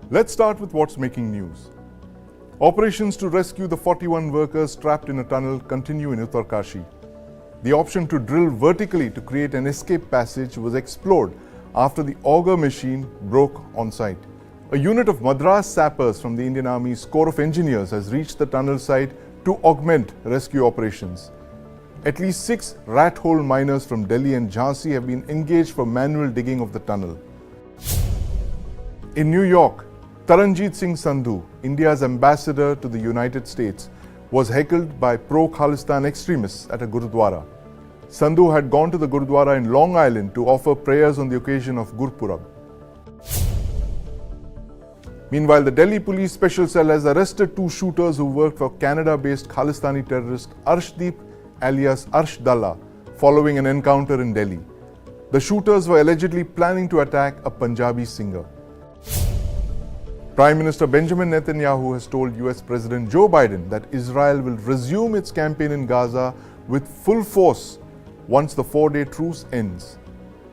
Let's start with what's making news. Operations to rescue the 41 workers trapped in a tunnel continue in Uttarkashi. The option to drill vertically to create an escape passage was explored after the auger machine broke on site. A unit of Madras sappers from the Indian Army's Corps of Engineers has reached the tunnel site to augment rescue operations. At least 6 rat hole miners from Delhi and Jhansi have been engaged for manual digging of the tunnel. In New York, Taranjeet Singh Sandhu, India's ambassador to the United States, was heckled by pro-Khalistan extremists at a Gurudwara. Sandhu had gone to the Gurudwara in Long Island to offer prayers on the occasion of Gurpurab. Meanwhile, the Delhi Police Special Cell has arrested 2 shooters who worked for Canada-based Khalistani terrorist Arshdeep alias Arsh Dalla following an encounter in Delhi. The shooters were allegedly planning to attack a Punjabi singer. Prime Minister Benjamin Netanyahu has told US President Joe Biden that Israel will resume its campaign in Gaza with full force once the 4-day truce ends.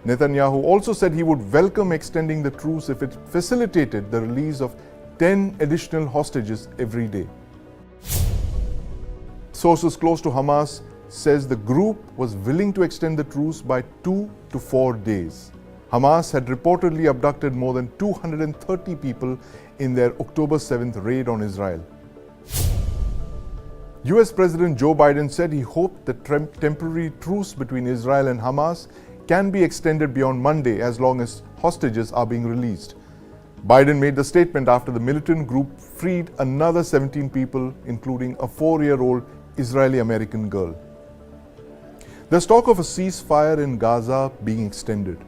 Netanyahu also said he would welcome extending the truce if it facilitated the release of 10 additional hostages every day. Sources close to Hamas says the group was willing to extend the truce by 2 to 4 days. Hamas had reportedly abducted more than 230 people in their October 7th raid on Israel. US President Joe Biden said he hoped the temporary truce between Israel and Hamas can be extended beyond Monday as long as hostages are being released. Biden made the statement after the militant group freed another 17 people, including a 4-year-old Israeli-American girl. There's talk of a ceasefire in Gaza being extended.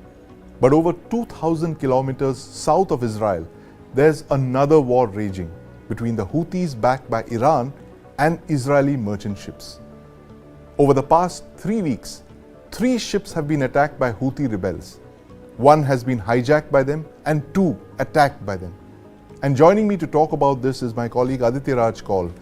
But over 2,000 kilometers south of Israel, there's another war raging between the Houthis backed by Iran and Israeli merchant ships. Over the past 3 weeks, 3 ships have been attacked by Houthi rebels. 1 has been hijacked by them and 2 attacked by them. And joining me to talk about this is my colleague Aditya Kaul.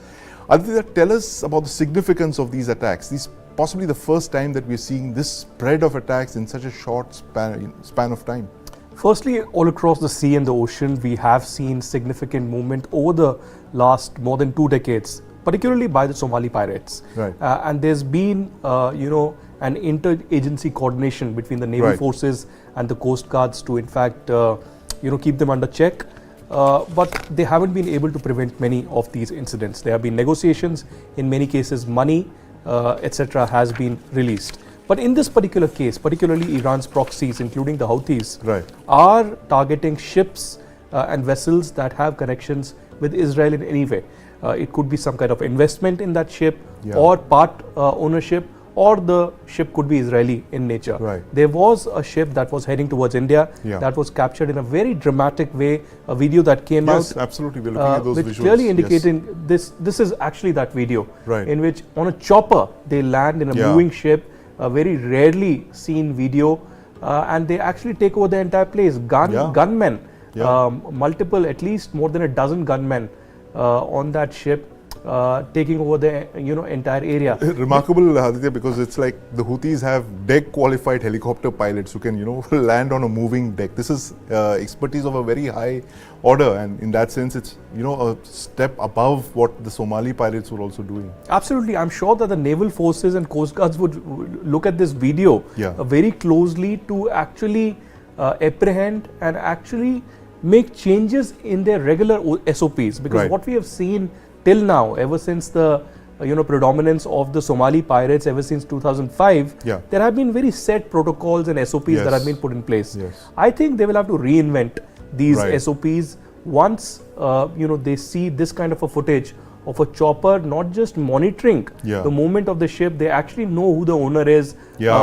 Aditya, tell us about the significance of these attacks. These possibly the first time that we're seeing this spread of attacks in such a short span of time. Firstly, all across the sea and the ocean, we have seen significant movement over the last more than 2 decades, particularly by the Somali pirates. Right. And there's been, an inter-agency coordination between the naval forces and the coast guards to, in fact, keep them under check. But they haven't been able to prevent many of these incidents. There have been negotiations, in many cases, money, etc. has been released. But in this particular case, particularly Iran's proxies, including the Houthis, are targeting ships and vessels that have connections with Israel in any way. It could be some kind of investment in that ship or part ownership, or the ship could be Israeli in nature. There was a ship that was heading towards India that was captured in a very dramatic way, a video that came out. Yes, absolutely. We're looking at those which visuals. Clearly indicating this is actually that video in which on a chopper they land in a moving ship, a very rarely seen video, and they actually take over the entire place. Gunmen, multiple, at least more than a dozen gunmen on that ship, taking over the entire area. Remarkable, Aditya, because it's like the Houthis have deck qualified helicopter pilots who can land on a moving deck. This is expertise of a very high order, and in that sense it's a step above what the Somali pirates were also doing. Absolutely. I'm sure that the naval forces and coast guards would look at this video very closely to actually apprehend and actually make changes in their regular SOPs, because what we have seen till now, ever since the predominance of the Somali pirates, ever since 2005, there have been very set protocols and SOPs that have been put in place. I think they will have to reinvent these SOPs once they see this kind of a footage of a chopper not just monitoring the movement of the ship, they actually know who the owner is,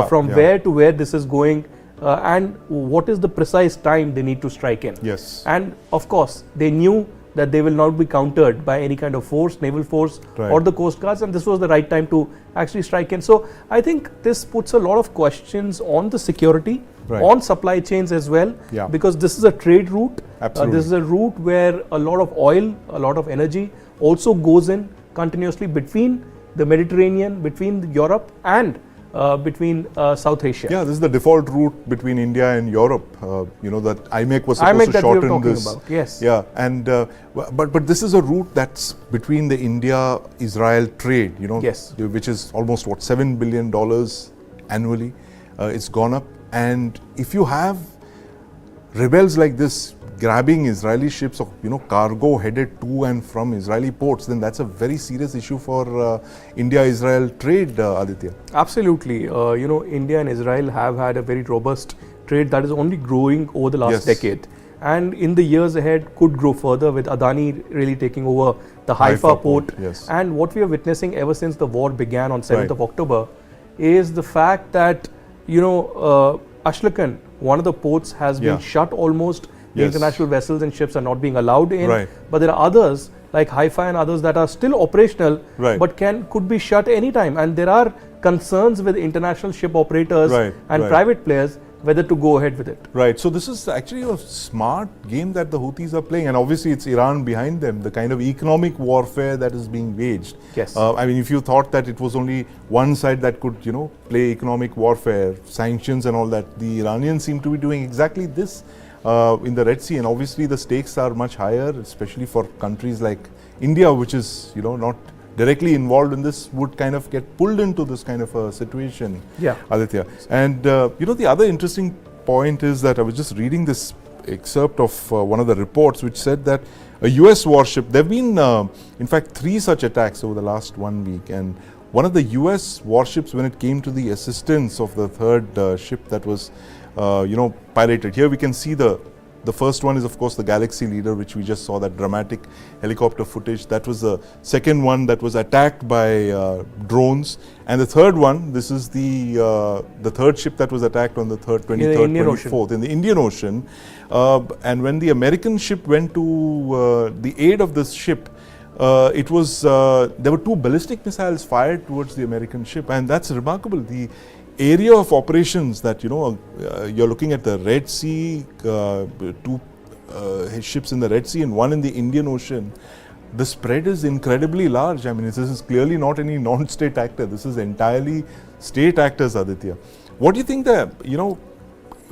from where to where this is going, and what is the precise time they need to strike in. And of course, they knew that they will not be countered by any kind of force, naval force or the coast guards, and this was the right time to actually strike in. So I think this puts a lot of questions on the security, on supply chains as well, because this is a trade route. This is a route where a lot of oil, a lot of energy also goes in continuously between the Mediterranean, between Europe and between South Asia. Yeah, this is the default route between India and Europe. That IMEC was supposed to shorten this. About. Yes. Yeah, and but this is a route that's between the India-Israel trade. Yes. Which is almost what, $7 billion annually. It's gone up, and if you have rebels like this grabbing Israeli ships of cargo headed to and from Israeli ports, then that's a very serious issue for India-Israel trade, Aditya. Absolutely. India and Israel have had a very robust trade that is only growing over the last decade, and in the years ahead could grow further with Adani really taking over the Haifa port. Yes. And what we are witnessing ever since the war began on 7th of October is the fact that Ashkelon, one of the ports, has been shut almost. The international vessels and ships are not being allowed in, but there are others like Haifa and others that are still operational, but could be shut anytime. And there are concerns with international ship operators and private players whether to go ahead with it. Right. So this is actually a smart game that the Houthis are playing, and obviously it's Iran behind them. The kind of economic warfare that is being waged. Yes. I mean, if you thought that it was only one side that could, play economic warfare, sanctions and all that, the Iranians seem to be doing exactly this. In the Red Sea, and obviously the stakes are much higher, especially for countries like India, which is not directly involved in this, would kind of get pulled into this kind of a situation. Yeah, Aditya. And the other interesting point is that I was just reading this excerpt of one of the reports which said that a US warship, there have been in fact 3 such attacks over the last 1 week, and one of the US warships, when it came to the assistance of the third ship that was piloted. Here we can see the first one is of course the Galaxy Leader, which we just saw that dramatic helicopter footage. That was the second one that was attacked by drones, and the third one, this is the third ship that was attacked on the 23rd, 24th in the Indian Ocean. And when the American ship went to the aid of this ship, there were 2 ballistic missiles fired towards the American ship, and that's remarkable. The area of operations that you're looking at the Red Sea, 2 ships in the Red Sea and 1 in the Indian Ocean. The spread is incredibly large. I mean, this is clearly not any non-state actor. This is entirely state actors, Aditya. What do you think that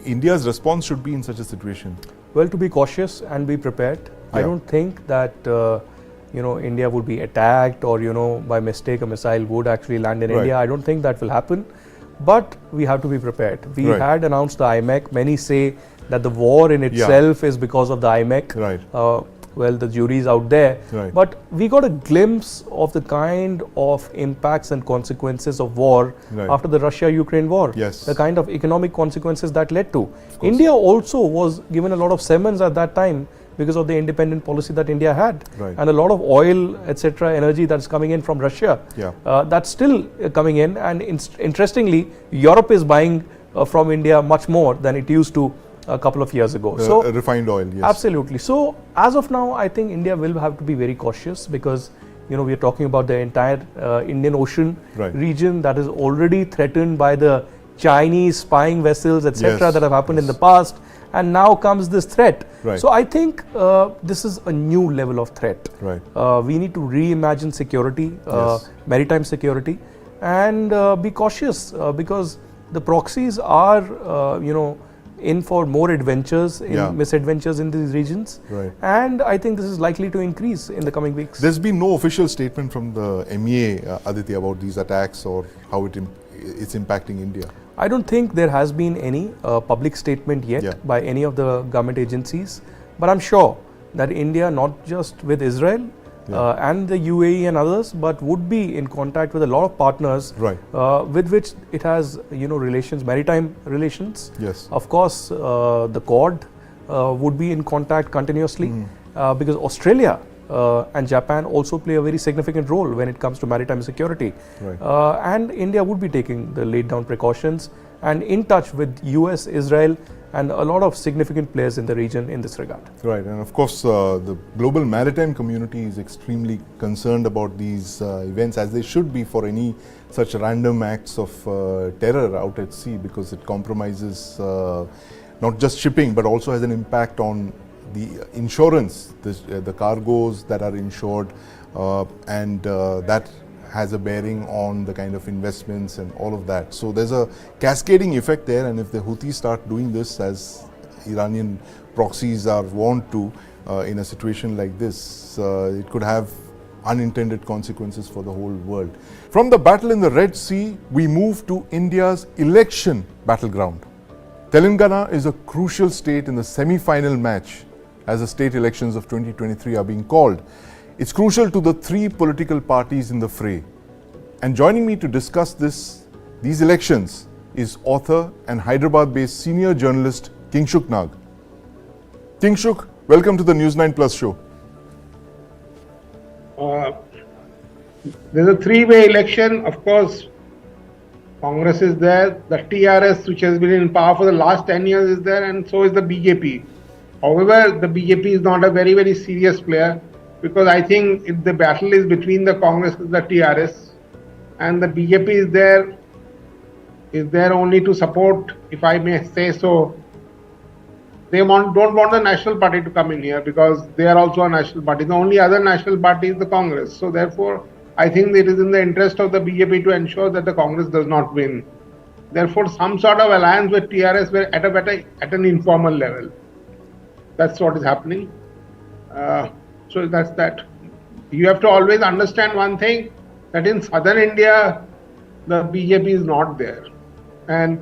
India's response should be in such a situation? Well, to be cautious and be prepared. I don't think that India would be attacked or by mistake a missile would actually land in India. I don't think that will happen. But we have to be prepared. We had announced the IMEC. Many say that the war in itself is because of the IMEC. Well, the jury's out there. But we got a glimpse of the kind of impacts and consequences of war after the Russia-Ukraine war. The kind of economic consequences that led to. India also was given a lot of summons at that time because of the independent policy that India had, and a lot of oil, etc., energy that's coming in from Russia, that's still coming in. And interestingly, Europe is buying from India much more than it used to a couple of years ago. So refined oil, yes. Absolutely. So as of now, I think India will have to be very cautious because we are talking about the entire Indian Ocean region that is already threatened by the Chinese spying vessels, etc., that have happened in the past. And now comes this threat. So I think this is a new level of threat. We need to reimagine security, maritime security, and be cautious because the proxies are, in for more adventures, misadventures in these regions. And I think this is likely to increase in the coming weeks. There's been no official statement from the MEA, Aditya, about these attacks or how it's impacting India. I don't think there has been any public statement yet by any of the government agencies, but I'm sure that India, not just with Israel and the UAE and others, but would be in contact with a lot of partners with which it has relations, maritime relations. Of course, the Quad would be in contact continuously because Australia and Japan also play a very significant role when it comes to maritime security. And India would be taking the laid down precautions and in touch with US, Israel and a lot of significant players in the region in this regard. And of course the global maritime community is extremely concerned about these events, as they should be for any such random acts of terror out at sea, because it compromises not just shipping but also has an impact on the insurance, the cargoes that are insured, and that has a bearing on the kind of investments and all of that. So there's a cascading effect there, and if the Houthis start doing this, as Iranian proxies are wont to, in a situation like this, it could have unintended consequences for the whole world. From the battle in the Red Sea, we move to India's election battleground. Telangana is a crucial state in the semi-final match as the state elections of 2023 are being called. It's crucial to the three political parties in the fray. And joining me to discuss these elections is author and Hyderabad-based senior journalist Kingshuk Nag. Kingshuk, welcome to the NEWS9 Plus show. There's a three-way election. Of course, Congress is there, the TRS, which has been in power for the last 10 years, is there, and so is the BJP. However, the BJP is not a very, very serious player, because I think if the battle is between the Congress and the TRS, and the BJP is there only to support, if I may say so. They don't want the National Party to come in here because they are also a national party. The only other national party is the Congress. So therefore, I think it is in the interest of the BJP to ensure that the Congress does not win. Therefore, some sort of alliance with TRS were at an informal level. That's what is happening. So that's that. You have to always understand one thing, that in southern India, the BJP is not there. And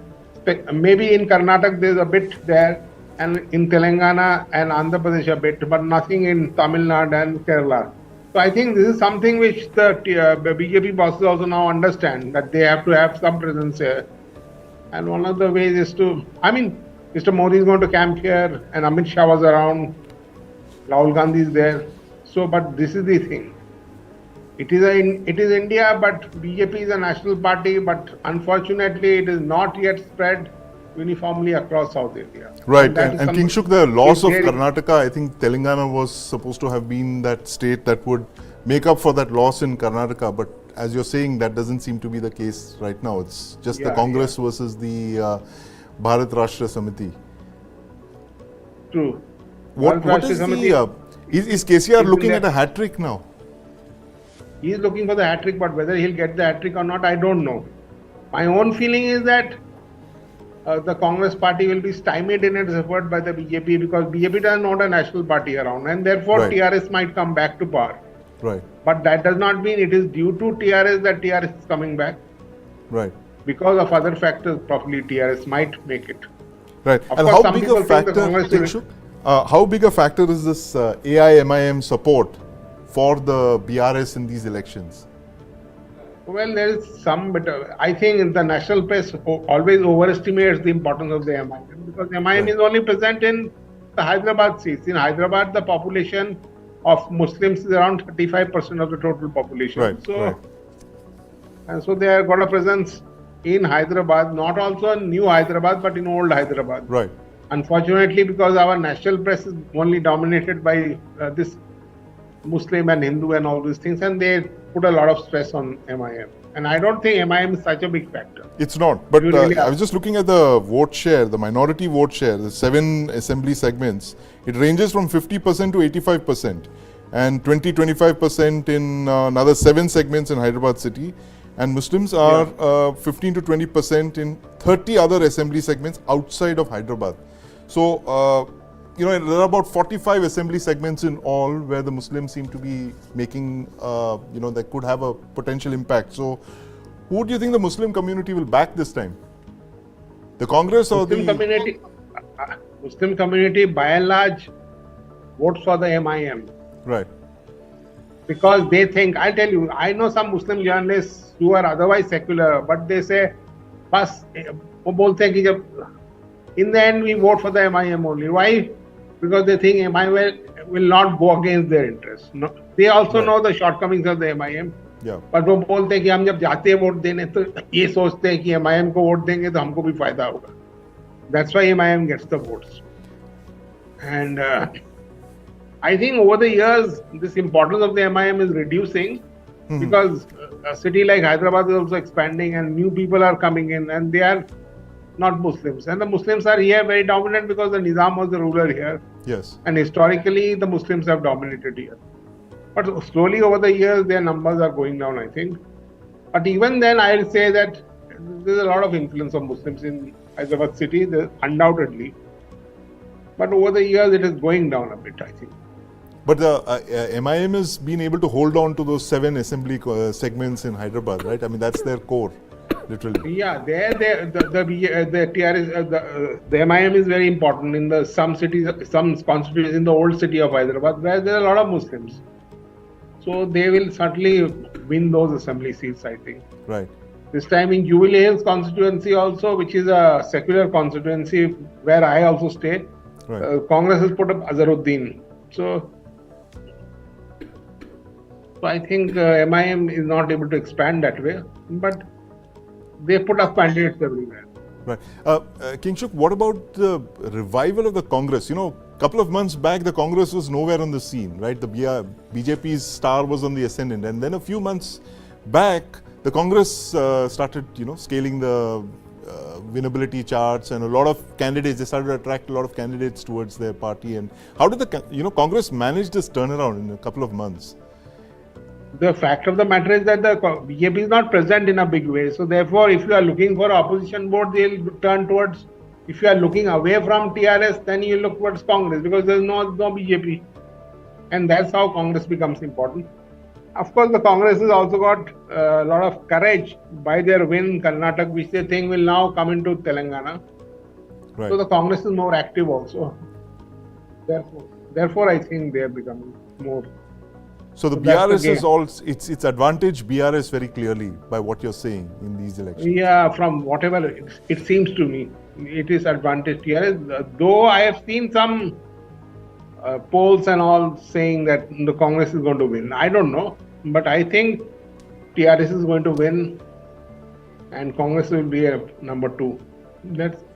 maybe in Karnataka there is a bit there, and in Telangana and Andhra Pradesh a bit, but nothing in Tamil Nadu and Kerala. So I think this is something which the BJP bosses also now understand, that they have to have some presence here. And one of the ways is to, Mr. Modi is going to camp here, and Amit Shah was around, Rahul Gandhi is there. So, but this is the thing. It is India, but BJP is a national party, but unfortunately it is not yet spread uniformly across South India. Right, and Kingshuk, the loss of Karnataka, I think Telangana was supposed to have been that state that would make up for that loss in Karnataka, but as you're saying, that doesn't seem to be the case right now. It's just the Congress versus the Bharat Rashtra Samiti. True. What is the... Is KCR looking at a hat-trick now? He is looking for the hat-trick, but whether he'll get the hat-trick or not, I don't know. My own feeling is that the Congress party will be stymied in its effort by the BJP, because BJP does not a national party around, and therefore TRS might come back to power. Right. But that does not mean it is due to TRS that TRS is coming back. Right. Because of other factors, probably TRS might make it. Right. Of and course, how big a factor, how big a factor is this AIMIM support for the BRS in these elections? Well, there is some, but I think the national press always overestimates the importance of the MIM, because MIM is only present in the Hyderabad seats. In Hyderabad, the population of Muslims is around 35% of the total population. And so they have got a presence in Hyderabad, not also in New Hyderabad, but in Old Hyderabad. Right. Unfortunately, because our national press is only dominated by this Muslim and Hindu and all these things, and they put a lot of stress on MIM. And I don't think MIM is such a big factor. It's not. But I was just looking at the vote share, the minority vote share, the 7 assembly segments. It ranges from 50% to 85%, and 20-25% in another 7 segments in Hyderabad city. And Muslims are 15 to 20% in 30 other assembly segments outside of Hyderabad. So, there are about 45 assembly segments in all where the Muslims seem to be making, that could have a potential impact. So, who do you think the Muslim community will back this time? The Congress or Muslim community? Muslim community, by and large, votes for the MIM. Right. Because they think, I'll tell you, I know some Muslim journalists who are otherwise secular, but they say, in the end, we vote for the MIM only. Why? Because they think MIM will not go against their interests. No, they also know the shortcomings of the MIM. But वो बोलते हैं कि हम जब जाते हैं vote देने तो ये सोचते हैं कि MIM को वोट देंगे तो हमको भी फायदा होगा. That's why MIM gets the votes. And I think over the years, this importance of the MIM is reducing because a city like Hyderabad is also expanding and new people are coming in, and they are not Muslims. And the Muslims are here very dominant because the Nizam was the ruler here. Yes. And historically, the Muslims have dominated here. But slowly over the years, their numbers are going down, I think. But even then, I will say that there's a lot of influence of Muslims in Hyderabad city, undoubtedly. But over the years, it is going down a bit, I think. But the MIM has been able to hold on to those 7 assembly segments in Hyderabad, right? I mean, that's their core, literally. Yeah, the TRS, the MIM is very important in some cities, some constituencies in the old city of Hyderabad, where there are a lot of Muslims. So they will certainly win those assembly seats, I think. Right. This time in Jubilee Hills constituency also, which is a secular constituency where I also stay, right. Congress has put up Azharuddin. So I think MIM is not able to expand that way, but they put up candidates everywhere. Right. Kingshuk, what about the revival of the Congress? You know, a couple of months back, the Congress was nowhere on the scene, right? The BJP's star was on the ascendant. And then a few months back, the Congress started, scaling the winnability charts, and a lot of candidates, they started to attract a lot of candidates towards their party. And how did the, Congress manage this turnaround in a couple of months? The fact of the matter is that the BJP is not present in a big way. So therefore, if you are looking for opposition vote, they'll turn towards, if you are looking away from TRS, then you look towards Congress, because there's no BJP. And that's how Congress becomes important. Of course, the Congress has also got a lot of courage by their win in Karnataka, which they think will now come into Telangana. Right. So the Congress is more active also. Therefore, I think they are becoming more. So the BRS is also, its advantage BRS very clearly by what you're saying in these elections. Yeah, from whatever it seems to me, it is advantage TRS. Though I have seen some polls and all saying that the Congress is going to win. I don't know, but I think TRS is going to win, and Congress will be a number 2.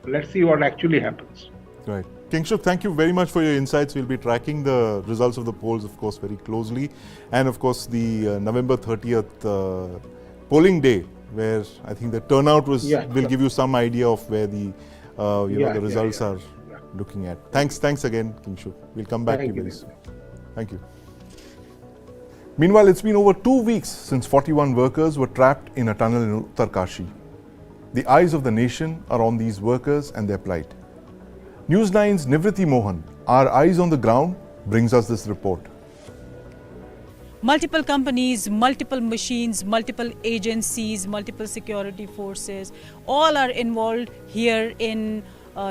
Let's see what actually happens. Right. Kingshuk, thank you very much for your insights. We'll be tracking the results of the polls, of course, very closely. And of course, the November 30th polling day, where I think the turnout will give you some idea of where the the results are looking at. Thanks again, Kingshuk. We'll come back to you very soon. Thank you. Meanwhile, it's been over 2 weeks since 41 workers were trapped in a tunnel in Uttarkashi. The eyes of the nation are on these workers and their plight. NEWS9's Nivriti Mohan, our eyes on the ground, brings us this report. Multiple companies, multiple machines, multiple agencies, multiple security forces, all are involved here in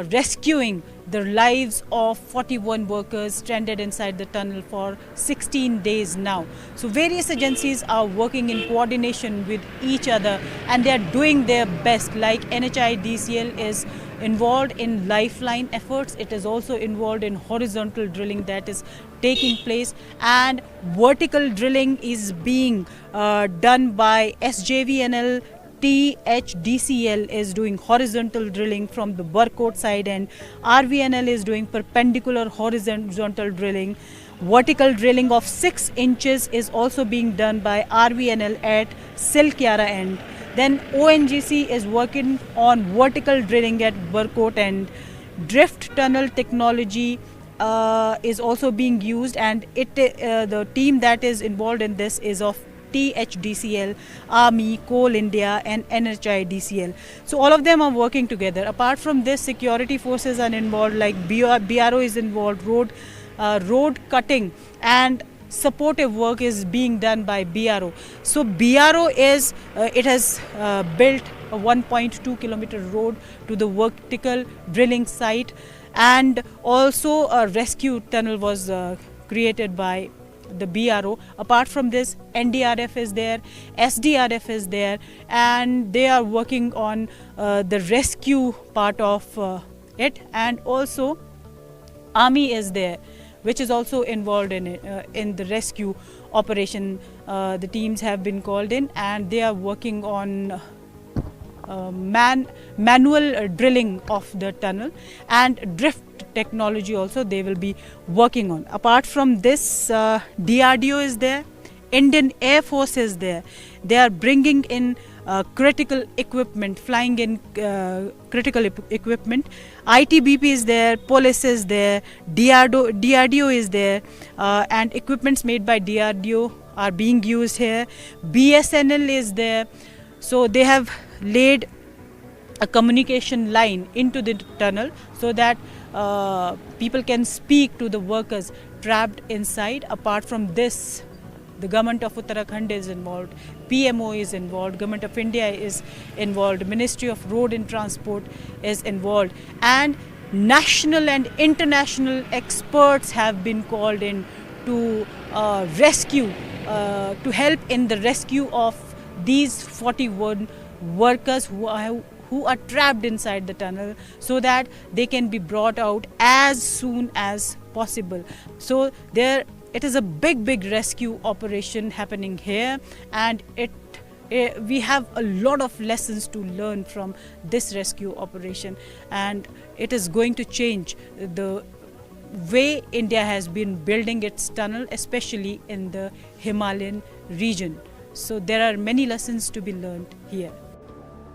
rescuing the lives of 41 workers stranded inside the tunnel for 16 days now. So various agencies are working in coordination with each other, and they are doing their best. Like NHIDCL is involved in lifeline efforts. It is also involved in horizontal drilling that is taking place, and vertical drilling is being done by SJVNL. THDCL is doing horizontal drilling from the Barkot side, and RVNL is doing perpendicular horizontal drilling. Vertical drilling of 6 inches is also being done by RVNL at Silkyara end. Then ONGC is working on vertical drilling at Barkot end. Drift tunnel technology is also being used, and the team that is involved in this is of THDCL, Army, Kaul India and NHIDCL. So all of them are working together. Apart from this, security forces are involved, like BRO is involved, road cutting and supportive work is being done by BRO. So BRO is, it has built a 1.2 kilometer road to the vertical drilling site, and also a rescue tunnel was created by the BRO. Apart from this, NDRF is there, SDRF is there, and they are working on the rescue part of it, and also Army is there, which is also involved in it, in the rescue operation. The teams have been called in, and they are working on manual drilling of the tunnel, and drift technology also they will be working on. Apart from this, DRDO is there, Indian Air Force is there. They are bringing in critical equipment, flying in critical equipment. ITBP is there, police is there, DRDO is there, and equipments made by DRDO are being used here. BSNL is there. So they have laid a communication line into the tunnel so that people can speak to the workers trapped inside. Apart from this, the government of Uttarakhand is involved, PMO is involved, government of India is involved, Ministry of Road and Transport is involved, and national and international experts have been called in to rescue, to help in the rescue of these 41 workers who are trapped inside the tunnel, so that they can be brought out as soon as possible. So it is a big rescue operation happening here, and we have a lot of lessons to learn from this rescue operation, and it is going to change the way India has been building its tunnel, especially in the Himalayan region. So there are many lessons to be learned here.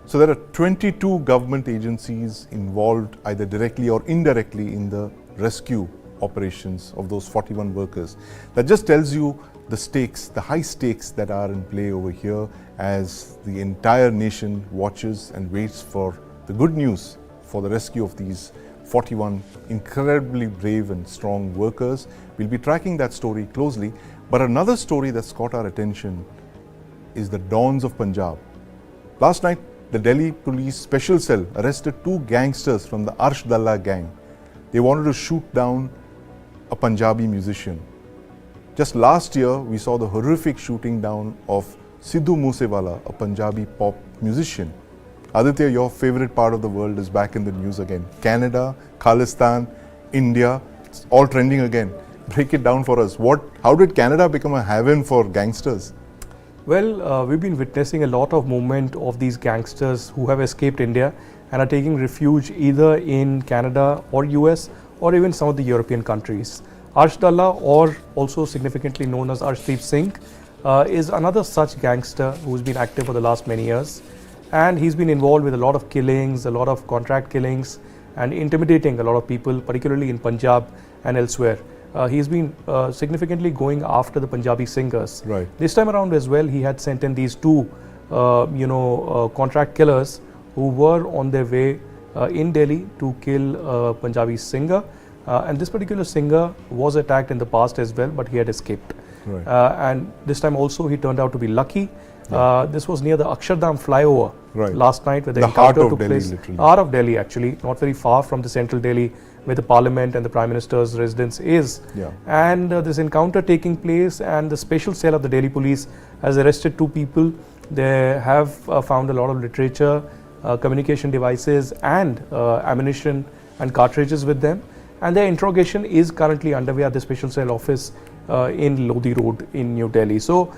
So there are 22 government agencies involved either directly or indirectly in the rescue operations of those 41 workers. That just tells you the stakes, the high stakes that are in play over here, as the entire nation watches and waits for the good news for the rescue of these 41 incredibly brave and strong workers. We'll be tracking that story closely. But another story that's caught our attention is the dawns of Punjab. Last night, the Delhi Police Special Cell arrested 2 gangsters from the Arsh Dalla gang. They wanted to shoot down a Punjabi musician. Just last year, we saw the horrific shooting down of Sidhu Moosewala, a Punjabi pop musician. Aditya, your favorite part of the world is back in the news again. Canada, Khalistan, India, it's all trending again. Break it down for us. How did Canada become a haven for gangsters? Well, we've been witnessing a lot of movement of these gangsters who have escaped India and are taking refuge either in Canada or US or even some of the European countries. Arsh Dalla, or also significantly known as Arshdeep Singh, is another such gangster who's been active for the last many years. And he's been involved with a lot of killings, a lot of contract killings, and intimidating a lot of people, particularly in Punjab and elsewhere. He's been significantly going after the Punjabi singers. Right. This time around as well, he had sent in these 2 contract killers who were on their way in Delhi to kill a Punjabi singer. And this particular singer was attacked in the past as well, but he had escaped. Right. And this time also he turned out to be lucky. This was near the Akshardham flyover last night, where the encounter took place. Heart of Delhi, actually, not very far from the central Delhi, where the Parliament and the Prime Minister's residence is. And this encounter taking place, and the special cell of the Delhi Police has arrested 2 people. They have found a lot of literature, communication devices, and ammunition and cartridges with them. And their interrogation is currently underway at the special cell office in Lodi Road in New Delhi. So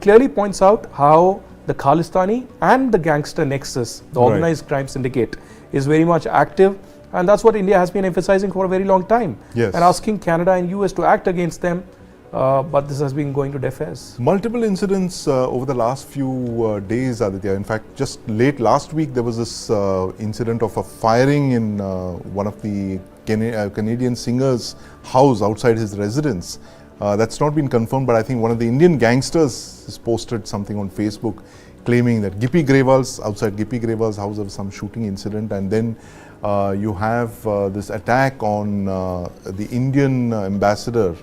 clearly points out how the Khalistani and the gangster nexus, the organized crime syndicate, is very much active, and that's what India has been emphasizing for a very long time, and asking Canada and US to act against them, but this has been going to deaf ears. Multiple incidents over the last few days, Aditya. In fact, just late last week, there was this incident of a firing in one of the Canadian singer's house outside his residence. That's not been confirmed, but I think one of the Indian gangsters has posted something on Facebook claiming that outside Gippy Grewal's house, there was some shooting incident, and then you have this attack on the Indian ambassador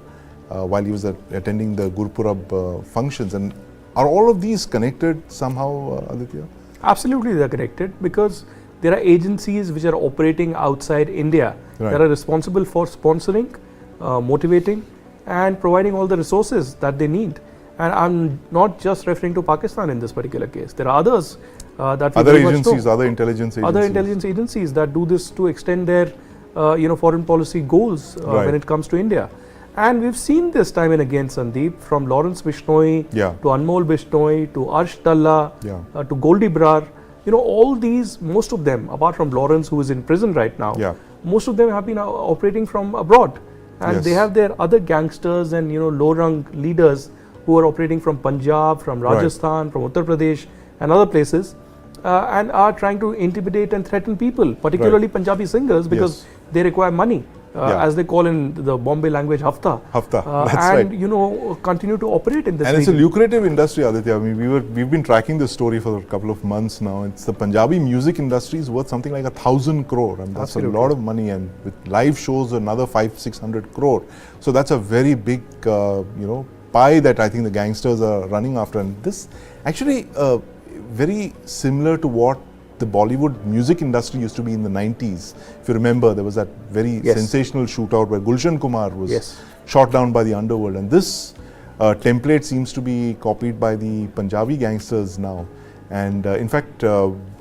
while he was attending the Gurpurab functions. And are all of these connected somehow, Aditya? Absolutely, they are connected, because there are agencies which are operating outside India that are responsible for sponsoring, motivating, and providing all the resources that they need. And I'm not just referring to Pakistan in this particular case. There are others that other agencies, other intelligence agencies that do this to extend their foreign policy goals when it comes to India. And we've seen this time and again, Sandeep, from Lawrence Bishnoi to Anmol Bishnoi to Arsh Dalla to Goldie Brar. All these, most of them, apart from Lawrence, who is in prison right now, most of them have been operating from abroad. And they have their other gangsters and low-rung leaders who are operating from Punjab, from Rajasthan, from Uttar Pradesh and other places, and are trying to intimidate and threaten people, particularly Punjabi singers, because they require money as they call in the Bombay language, hafta. Hafta, that's and right. you know, continue to operate in this And region. it's a lucrative industry, Aditya. I mean, we've been tracking this story for a couple of months now. It's the Punjabi music industry is worth something like 1,000 crore. I mean, that's Absolutely. a lot of money, and with live shows, another 500-600 crore. So that's a very big, pie that I think the gangsters are running after. And this actually very similar to what the Bollywood music industry used to be in the 90s. If you remember, there was that very sensational shootout where Gulshan Kumar was shot down by the underworld. And this template seems to be copied by the Punjabi gangsters now. And in fact,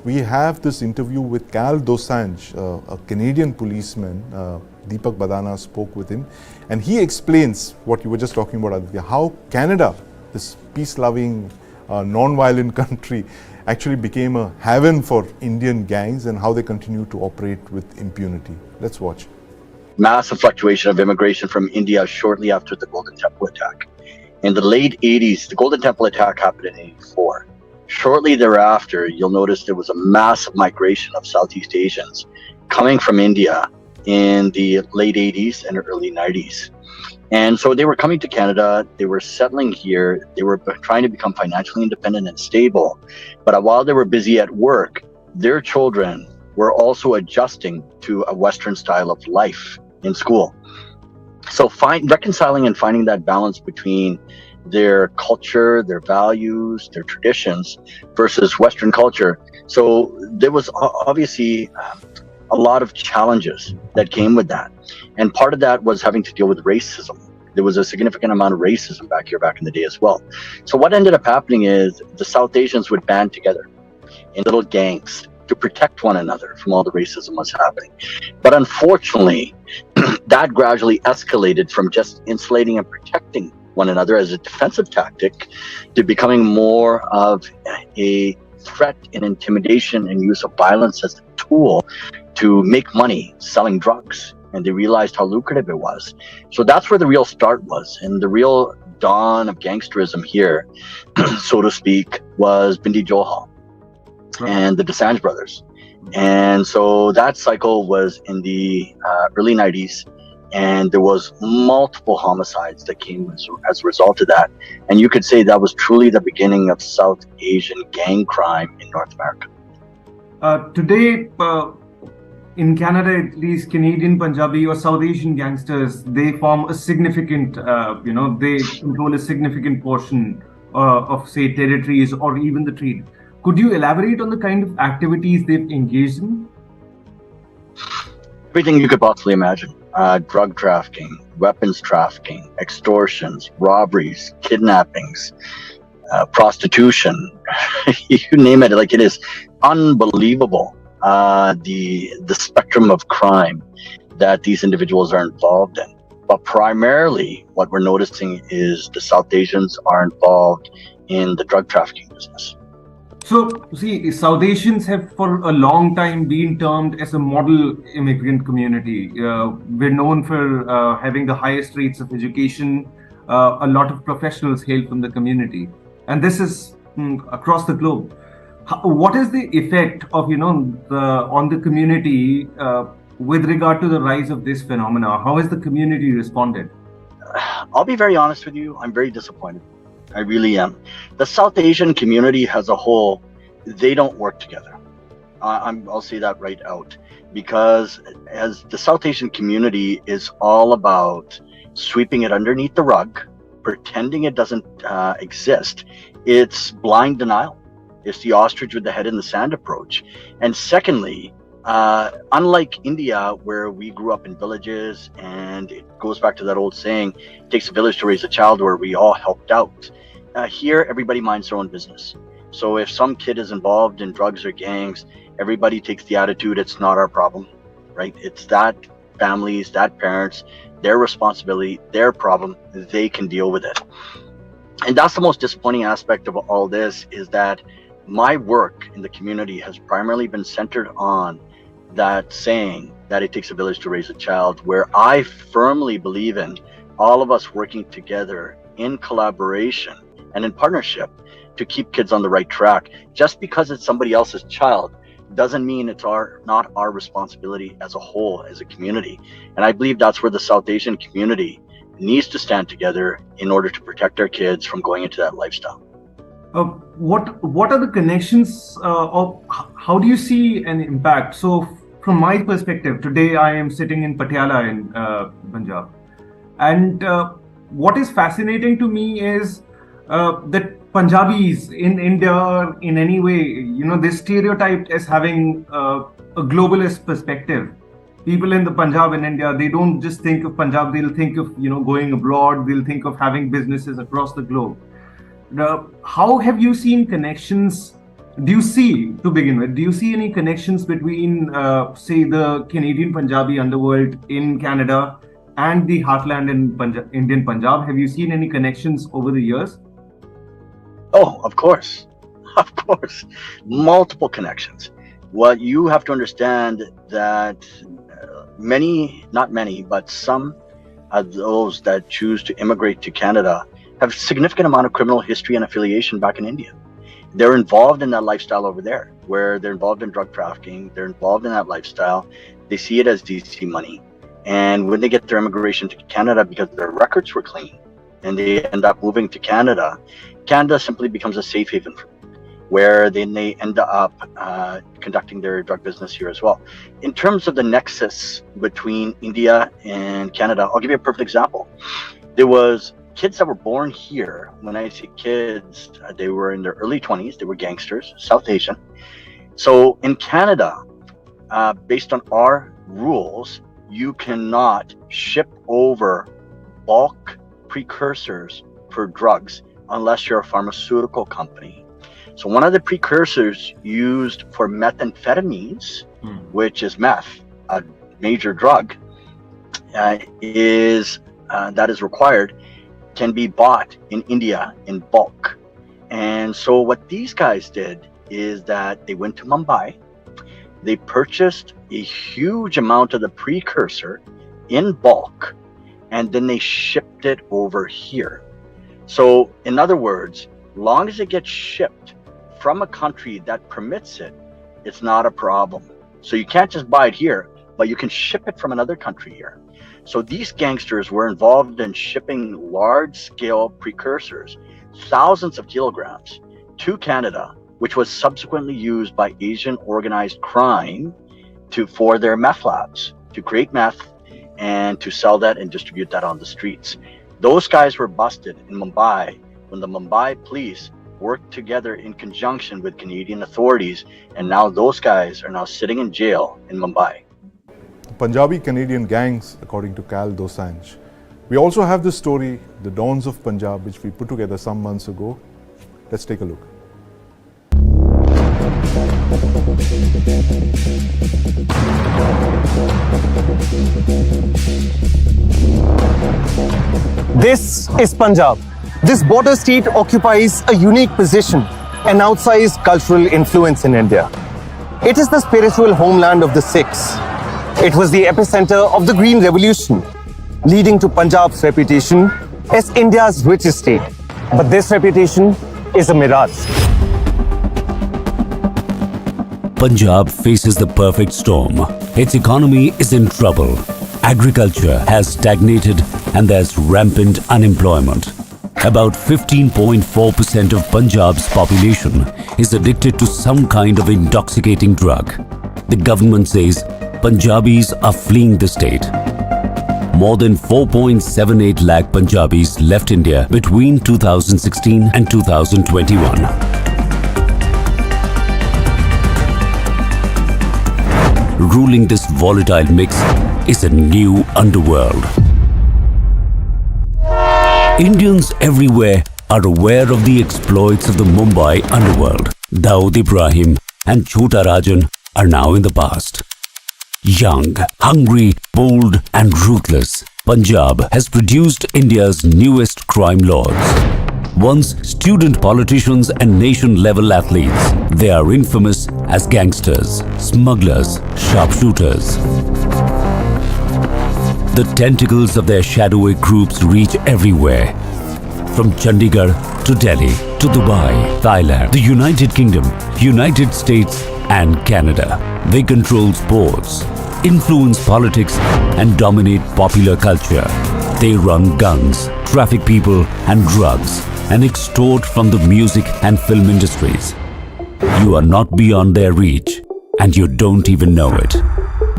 we have this interview with Kaul Dosanjh, a Canadian policeman. Deepak Badana spoke with him, and he explains what you were just talking about, Aditya, how Canada, this peace-loving, non-violent country, actually became a haven for Indian gangs and how they continue to operate with impunity. Let's watch. Massive fluctuation of immigration from India shortly after the Golden Temple attack. In the late 80s, the Golden Temple attack happened in 84. Shortly thereafter, you'll notice there was a massive migration of Southeast Asians coming from India in the late 80s and early 90s. And so they were coming to Canada, they were settling here, they were trying to become financially independent and stable. But while they were busy at work, their children were also adjusting to a Western style of life in school. So reconciling and finding that balance between their culture, their values, their traditions versus Western culture. So there was obviously a lot of challenges that came with that. And part of that was having to deal with racism. There was a significant amount of racism back in the day as well. So what ended up happening is the South Asians would band together in little gangs to protect one another from all the racism was happening. But unfortunately, that gradually escalated from just insulating and protecting one another as a defensive tactic to becoming more of a threat and intimidation and use of violence as a tool to make money selling drugs. And they realized how lucrative it was. So that's where the real start was. And the real dawn of gangsterism here, so to speak, was Bindi Johal and the Dosanjh brothers. And so that cycle was in the early 90s. And there was multiple homicides that came as a result of that. And you could say that was truly the beginning of South Asian gang crime in North America. Today, in Canada, at least, Canadian Punjabi or South Asian gangsters, they form a significant, they control a significant portion of, say, territories or even the trade. Could you elaborate on the kind of activities they've engaged in? Everything you could possibly imagine. Drug trafficking, weapons trafficking, extortions, robberies, kidnappings, prostitution, you name it. Like, it is unbelievable. The spectrum of crime that these individuals are involved in. But primarily what we're noticing is the South Asians are involved in the drug trafficking business. So, see, South Asians have for a long time been termed as a model immigrant community. We're known for having the highest rates of education. A lot of professionals hail from the community. And this is across the globe. What is the effect of, on the community with regard to the rise of this phenomena? How has the community responded? I'll be very honest with you. I'm very disappointed. I really am. The South Asian community as a whole, they don't work together. I'll say that right out, because as the South Asian community is all about sweeping it underneath the rug, pretending it doesn't exist. It's blind denial. It's the ostrich with the head in the sand approach. And secondly, unlike India, where we grew up in villages, and it goes back to that old saying, it takes a village to raise a child, where we all helped out. Here, everybody minds their own business. So if some kid is involved in drugs or gangs, everybody takes the attitude, it's not our problem, right? It's that families, that parents, their responsibility, their problem, they can deal with it. And that's the most disappointing aspect of all this, is that my work in the community has primarily been centered on that saying that it takes a village to raise a child, where I firmly believe in all of us working together in collaboration and in partnership to keep kids on the right track. Just because it's somebody else's child doesn't mean it's not our responsibility as a whole, as a community. And I believe that's where the South Asian community needs to stand together in order to protect our kids from going into that lifestyle. What are the connections of how do you see an impact? So from my perspective, today I am sitting in Patiala in Punjab, and what is fascinating to me is that Punjabis in India, in any way, they're stereotyped as having a globalist perspective. People in the Punjab in India, they don't just think of Punjab, they'll think of, going abroad, they'll think of having businesses across the globe. How have you seen connections? Do you see any connections between, say, the Canadian Punjabi underworld in Canada and the heartland in Indian Punjab? Have you seen any connections over the years? Oh, of course. Of course. Multiple connections. What you have to understand that not many, but some of those that choose to immigrate to Canada have a significant amount of criminal history and affiliation back in India. They're involved in that lifestyle over there, where they're involved in drug trafficking, they're involved in that lifestyle. They see it as DC money. And when they get their immigration to Canada, because their records were clean, and they end up moving to Canada, Canada simply becomes a safe haven for them, where then they end up conducting their drug business here as well. In terms of the nexus between India and Canada, I'll give you a perfect example. There was kids that were born here. When I say kids, they were in their early 20s. They were gangsters, South Asian. So in Canada, based on our rules, you cannot ship over bulk precursors for drugs unless you're a pharmaceutical company. So one of the precursors used for methamphetamines, which is meth, a major drug, that is required, can be bought in India in bulk. And so what these guys did is that they went to Mumbai, they purchased a huge amount of the precursor in bulk, and then they shipped it over here. So in other words, long as it gets shipped from a country that permits it, it's not a problem. So you can't just buy it here, but you can ship it from another country here. So these gangsters were involved in shipping large-scale precursors, thousands of kilograms, to Canada, which was subsequently used by Asian organized crime for their meth labs, to create meth and to sell that and distribute that on the streets. Those guys were busted in Mumbai when the Mumbai police worked together in conjunction with Canadian authorities, and now those guys are now sitting in jail in Mumbai. Punjabi Canadian gangs, according to Kaul Dosanjh. We also have this story, The Dawns of Punjab, which we put together some months ago. Let's take a look. This is Punjab. This border state occupies a unique position, an outsized cultural influence in India. It is the spiritual homeland of the Sikhs. It was the epicenter of the Green Revolution, leading to Punjab's reputation as India's richest state. But this reputation is a mirage. Punjab faces the perfect storm. Its economy is in trouble. Agriculture has stagnated and there's rampant unemployment. About 15.4% of Punjab's population is addicted to some kind of intoxicating drug. The government says Punjabis are fleeing the state. More than 4.78 lakh Punjabis left India between 2016 and 2021. Ruling this volatile mix is a new underworld. Indians everywhere are aware of the exploits of the Mumbai underworld. Dawood Ibrahim and Chhota Rajan are now in the past. Young, hungry, bold and ruthless, Punjab has produced India's newest crime lords. Once student politicians and nation-level athletes, they are infamous as gangsters, smugglers, sharpshooters. The tentacles of their shadowy groups reach everywhere, from Chandigarh to Delhi to Dubai, Thailand, the United Kingdom, United States and Canada. They control sports, influence politics, and dominate popular culture. They run guns, traffic people and drugs, and extort from the music and film industries. You are not beyond their reach, and you don't even know it.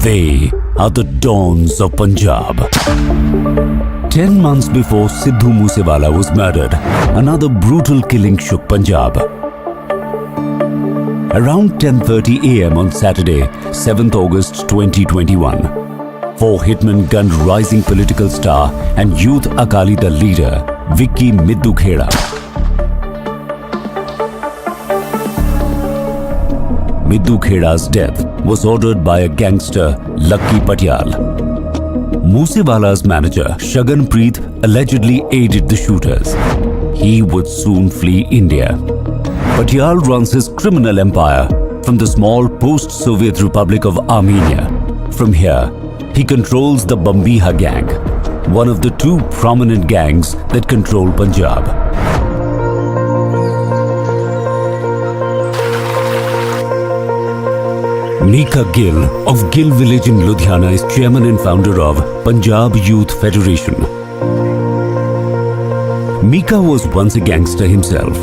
They are the dons of Punjab. 10 months before Sidhu Moosewala was murdered, another brutal killing shook Punjab. Around 10:30 a.m. on Saturday, 7th August 2021, 4 hitmen gunned rising political star and youth Akali Dal leader Vicky Middu Kheda. Middu Kheda's death was ordered by a gangster, Lucky Patyal. Moosewala's manager, Shagan Preet, allegedly aided the shooters. He would soon flee India. Patyal runs his criminal empire from the small post-Soviet Republic of Armenia. From here, he controls the Bambiha gang, one of the 2 prominent gangs that control Punjab. Mika Gill of Gill village in Ludhiana is chairman and founder of Punjab Youth Federation. Mika was once a gangster himself.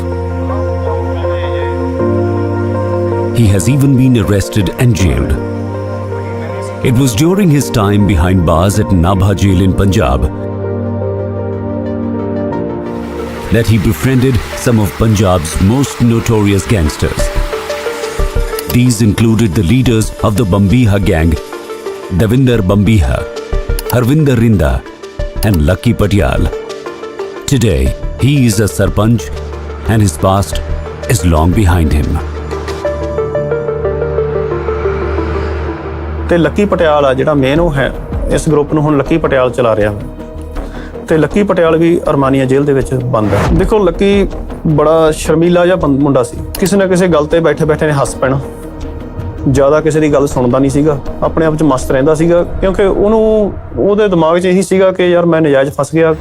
He has even been arrested and jailed. It was during his time behind bars at Nabha jail in Punjab that he befriended some of Punjab's most notorious gangsters. These included the leaders of the Bambiha gang, Davinder Bambiha, Harvinder Rinda, and Lucky Patyal. Today, he is a sarpanch and his past is long behind him. ਤੇ Lucky Patial ਆ ਜਿਹੜਾ main ਉਹ ਹੈ ਇਸ group ਨੂੰ ਹੁਣ Lucky Patial ਚਲਾ ਰਿਹਾ ਤੇ ਲੱਕੀ ਪਟਿਆਲ ਵੀ ਅਰਮਾਨੀਆ ਜੇਲ੍ਹ ਦੇ ਵਿੱਚ ਬੰਦ ਹੈ। ਦੇਖੋ ਲੱਕੀ ਬੜਾ ਸ਼ਰਮੀਲਾ ਜਿਹਾ ਮੁੰਡਾ ਸੀ, ਕਿਸੇ ਨਾ ਕਿਸੇ ਗੱਲ ਤੇ ਬੈਠੇ ਬੈਠੇ ਨੇ ਹੱਸ ਪੈਣਾ, ਜ਼ਿਆਦਾ ਕਿਸੇ ਦੀ ਗੱਲ ਸੁਣਦਾ ਨਹੀਂ ਸੀਗਾ, ਆਪਣੇ ਆਪ 'ਚ ਮਸਤ ਰਹਿੰਦਾ ਸੀਗਾ ਕਿਉਂਕਿ ਉਹਨੂੰ ਉਹਦੇ ਦਿਮਾਗ 'ਚ ਇਹੀ ਸੀਗਾ ਕਿ ਯਾਰ ਮੈਂ ਨਜਾਇਜ਼ ਫਸ ਗਿਆ।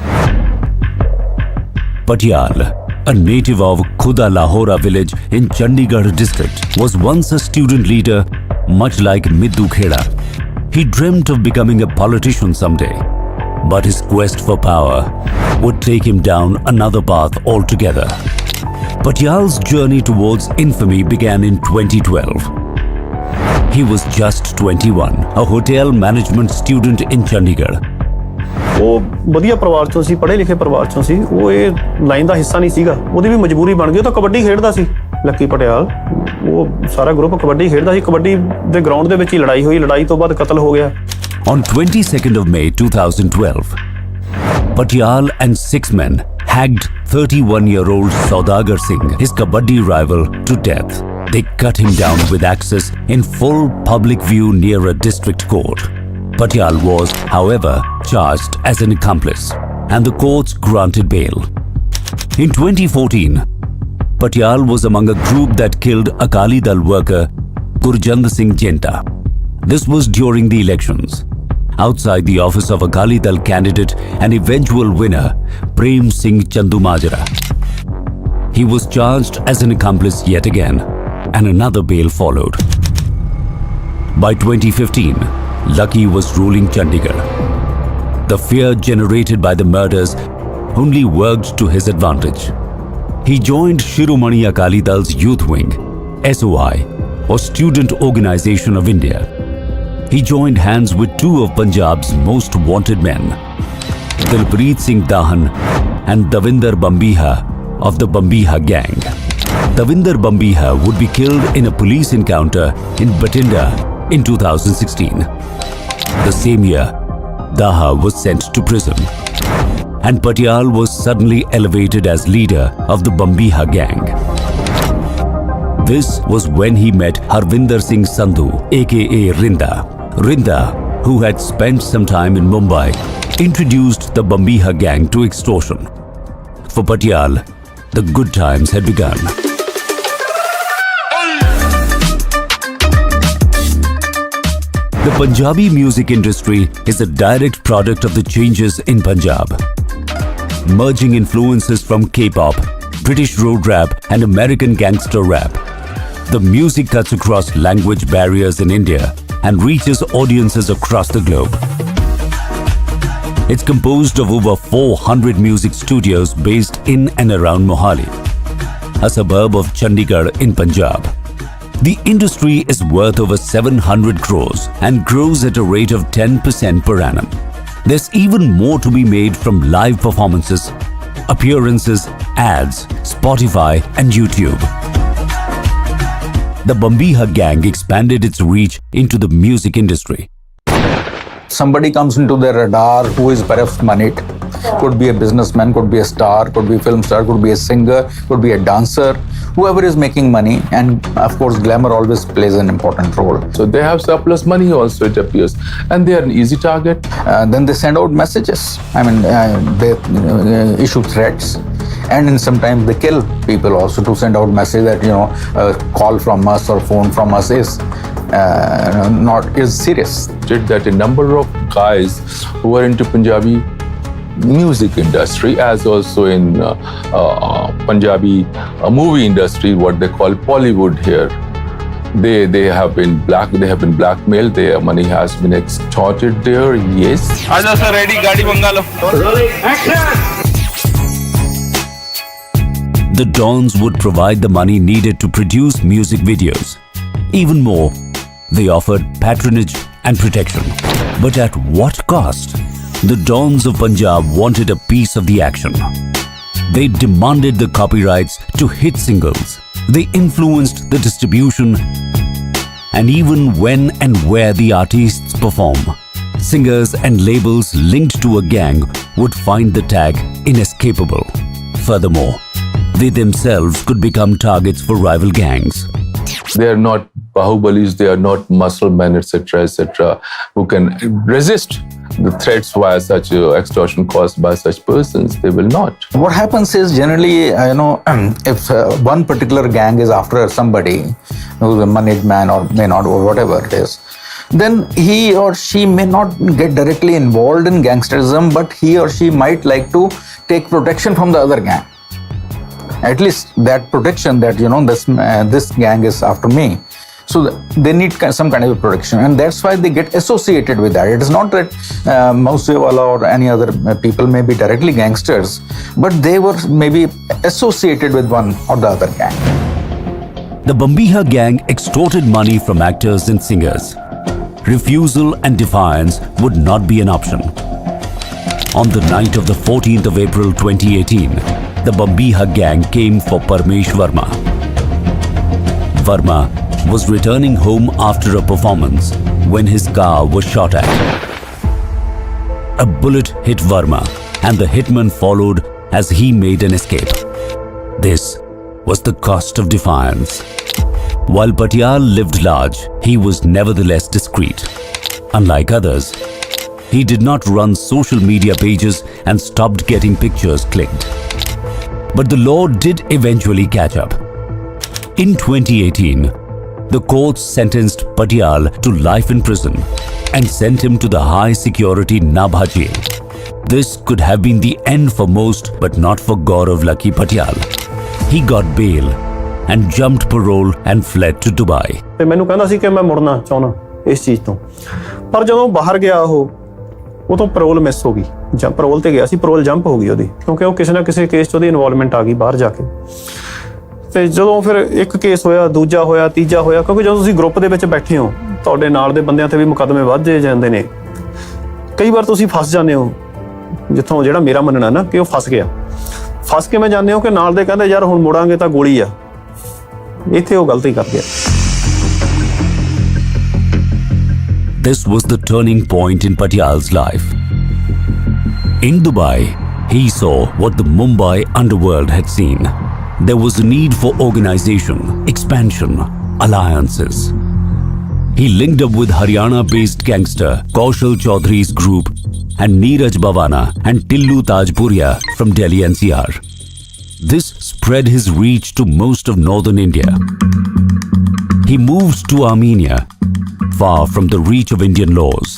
Patyal, a native of Khuda Lahora village in Chandigarh district, was once a student leader much like Middu Kheda. He dreamt of becoming a politician someday, but his quest for power would take him down another path altogether. Patyal's journey towards infamy began in 2012. He was just 21, a hotel management student in Chandigarh. ਉਹ ਵਧੀਆ ਪਰਿਵਾਰ ਚੋਂ ਸੀ, ਪੜ੍ਹੇ ਲਿਖੇ ਪਰਿਵਾਰ ਚੋਂ ਸੀ, ਉਹ ਇਹ ਲਾਈਨ ਦਾ ਹਿੱਸਾ ਨਹੀਂ ਸੀਗਾ, ਉਹਦੀ ਵੀ ਮਜਬੂਰੀ ਬਣ ਗਈ। ਉਹ ਤਾਂ ਕਬੱਡੀ ਖੇਡਦਾ ਸੀ ਲੱਕੀ ਪਟਿਆਲ, ਉਹ ਸਾਰਾ ਗਰੁੱਪ ਕਬੱਡੀ ਖੇਡਦਾ ਸੀ, ਕਬੱਡੀ ਦੇ ਗਰਾਊਂਡ ਦੇ ਵਿੱਚ ਹੀ ਲੜਾਈ ਹੋਈ, ਲੜਾਈ ਤੋਂ ਬਾਅਦ ਕਤਲ ਹੋ ਗਿਆ। On 22nd of May 2012, Patyal and 6 men hacked 31-year-old Saudagar Singh, his kabaddi rival, to death. They cut him down with axes in full public view near a district court. Patyal was, however, charged as an accomplice, and the courts granted bail. In 2014, Patyal was among a group that killed Akali Dal worker Gurjand Singh Jenta. This was during the elections. Outside the office of Akali Dal candidate and eventual winner Prem Singh Chandumajra. He was charged as an accomplice yet again, and another bail followed. By 2015, Lucky was ruling Chandigarh. The fear generated by the murders only worked to his advantage. He joined Shiromani Akali Dal's youth wing, SOI, or Student Organization of India. He joined hands with 2 of Punjab's most wanted men, Dilpreet Singh Dahan and Davinder Bambiha of the Bambiha gang. Davinder Bambiha would be killed in a police encounter in Batinda in 2016. The same year, Daha was sent to prison, and Patyal was suddenly elevated as leader of the Bambiha gang. This was when he met Harvinder Singh Sandhu, aka Rinda. Rinda, who had spent some time in Mumbai, introduced the Bambiha gang to extortion. For Patyal, the good times had begun. The Punjabi music industry is a direct product of the changes in Punjab. Merging influences from K-pop, British road rap and American gangster rap. the music cuts across language barriers in India and reaches audiences across the globe. It's composed of over 400 music studios based in and around Mohali, a suburb of Chandigarh in Punjab. The industry is worth over 700 crores and grows at a rate of 10% per annum. There's even more to be made from live performances, appearances, ads, Spotify and YouTube. The Bambiha gang expanded its reach into the music industry. Somebody comes into their radar who is perhaps moneyed. Could be a businessman, could be a star, could be a film star, could be a singer, could be a dancer, whoever is making money. And of course, glamour always plays an important role. So they have surplus money also, it appears. And they are an easy target. Then they send out messages. I mean, they issue threats. And sometimes they kill people also to send out message that, a call from us or phone from us is serious. That a number of guys who are into Punjabi music industry, as also in Punjabi movie industry, what they call Bollywood here, they have been blackmailed. Their money has been extorted there. Yes. Ready, gaadi manga lo. Action! The Dons would provide the money needed to produce music videos. Even more, they offered patronage and protection. But at what cost? The Dons of Punjab wanted a piece of the action. They demanded the copyrights to hit singles. They influenced the distribution and even when and where the artists perform. Singers and labels linked to a gang would find the tag inescapable. Furthermore, they themselves could become targets for rival gangs. They are not Bahubalis, they are not muscle men, etc., who can resist the threats via such extortion caused by such persons. They will not. What happens is generally, if one particular gang is after somebody who's a moneyed man or may not, or whatever it is, then he or she may not get directly involved in gangsterism, but he or she might like to take protection from the other gang. At least that protection that, this gang is after me. So they need some kind of protection, and that's why they get associated with that. It is not that Mausewala or any other people may be directly gangsters, but they were maybe associated with one or the other gang. The Bambiha gang extorted money from actors and singers. Refusal and defiance would not be an option. On the night of the 14th of April 2018, the Bambiha gang came for Parmesh Verma. Verma was returning home after a performance when his car was shot at. A bullet hit Verma and the hitman followed as he made an escape. This was the cost of defiance. While Patial lived large, he was nevertheless discreet. Unlike others, he did not run social media pages and stopped getting pictures clicked. But the law did eventually catch up. In 2018, the courts sentenced Patial to life in prison and sent him to the high-security Nabha jail. This could have been the end for most, but not for Gaurav Lucky Patial. He got bail and jumped parole and fled to Dubai. ਤੇ ਮੈਨੂੰ ਕਹਿੰਦਾ ਸੀ ਕਿ ਮੈਂ ਮੁੜਨਾ ਚਾਹੁੰਦਾ ਇਸ ਚੀਜ਼ ਤੋਂ, ਪਰ ਜਦੋਂ ਬਾਹਰ ਗਿਆ ਉਹ ਤੋਂ parole ਮਿਸ ਹੋ ਗਈ, ਜਾਂ parole ਤੇ ਗਿਆ ਸੀ, parole ਜੰਪ ਹੋ ਗਈ ਉਹਦੀ, ਕਿਉਂਕਿ ਉਹ ਕਿਸੇ ਨਾ ਕਿਸੇ ਕੇਸ 'ਚ ਉਹਦੀ ਇਨਵੋਲਵਮੈਂਟ ਆ ਗਈ ਬਾਹਰ ਜਾ ਕੇ। ਤੇ ਜਦੋਂ ਫਿਰ ਇੱਕ ਕੇਸ ਹੋਇਆ, ਦੂਜਾ ਹੋਇਆ, ਤੀਜਾ ਹੋਇਆ, ਕਿਉਂਕਿ ਜਦੋਂ ਤੁਸੀਂ ਗਰੁੱਪ ਦੇ ਵਿੱਚ ਬੈਠੇ ਹੋ, ਤੁਹਾਡੇ ਨਾਲ ਦੇ ਬੰਦਿਆਂ ਤੇ ਵੀ ਮੁਕੱਦਮੇ ਵੱਧਦੇ ਜਾਂਦੇ ਨੇ। ਕਈ ਵਾਰ ਤੁਸੀਂ ਫਸ ਜਾਂਦੇ ਹੋ, ਜਿੱਥੋਂ ਜਿਹੜਾ ਮੇਰਾ ਮੰਨਣਾ ਨਾ ਕਿ ਉਹ ਫਸ ਗਿਆ, ਫਸ ਕੇ ਮੈਂ ਜਾਂਦੇ ਹੋ ਕਿ ਨਾਲ ਦੇ ਕਹਿੰਦੇ ਯਾਰ ਹੁਣ ਮੁੜਾਂਗੇ ਤਾਂ ਗੋਲੀ ਆ, ਇੱਥੇ ਉਹ ਗਲਤੀ ਕਰ ਗਿਆ। This was the turning point in Patial's life. In Dubai, he saw what the Mumbai underworld had seen. There was a need for organization, expansion, alliances. He linked up with Haryana-based gangster Kaushal Chaudhary's group and Neeraj Bhavana and Tillu Tajpuria from Delhi NCR. This spread his reach to most of northern India. He moves to Armenia, far from the reach of Indian laws.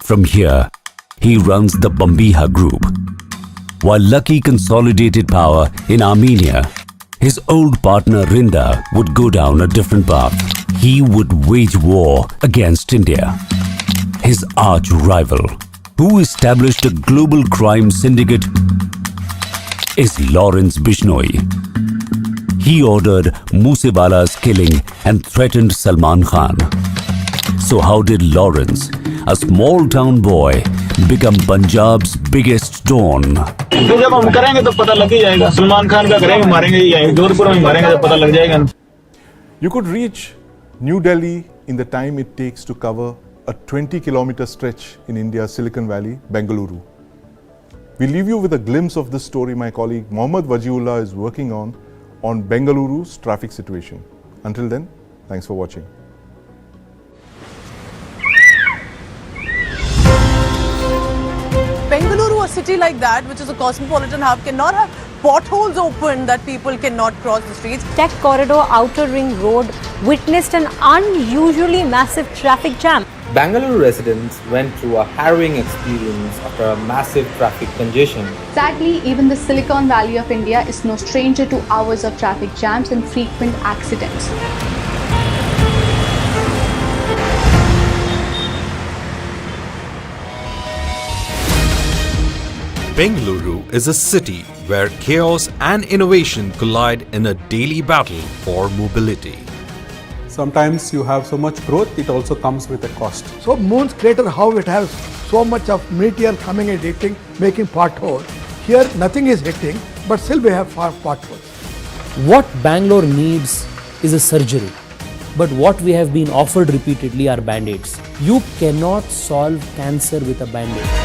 From here, he runs the Bambiha group. While Lucky consolidated power in Armenia, His old partner Rinda would go down a different path. He would wage war against India. His arch rival, who established a global crime syndicate, is Lawrence Bishnoi. He ordered Moosewala's killing and threatened Salman Khan. So how did Lawrence, a small town boy, become Punjab's biggest don? तो जब हम करेंगे तो पता लग ही जाएगा. सलमान खान का करेंगे, मारेंगे ही जाएंगे. जोधपुर में मारेंगे तो पता लग जाएगा. You could reach New Delhi in the time it takes to cover a 20-kilometer stretch in India's Silicon Valley, Bengaluru. We leave you with a glimpse of this story my colleague Mohammad Wajiullah is working on Bengaluru's traffic situation. Until then, thanks for watching. Bengaluru, a city like that, which is a cosmopolitan hub, cannot have potholes open that people cannot cross the streets. Tech Corridor Outer Ring Road witnessed an unusually massive traffic jam. Bengaluru residents went through a harrowing experience after a massive traffic congestion. Sadly, even the Silicon Valley of India is no stranger to hours of traffic jams and frequent accidents. Bengaluru is a city where chaos and innovation collide in a daily battle for mobility. Sometimes you have so much growth, it also comes with a cost. So Moon's crater, how it has so much of meteor coming and hitting, making pothole. Here nothing is hitting, but still we have potholes. What Bangalore needs is a surgery. But what we have been offered repeatedly are band-aids. You cannot solve cancer with a band-aid.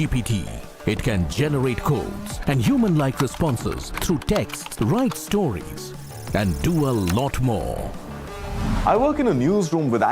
GPT. It can generate codes and human-like responses through text, write stories, and do a lot more. I work in a newsroom with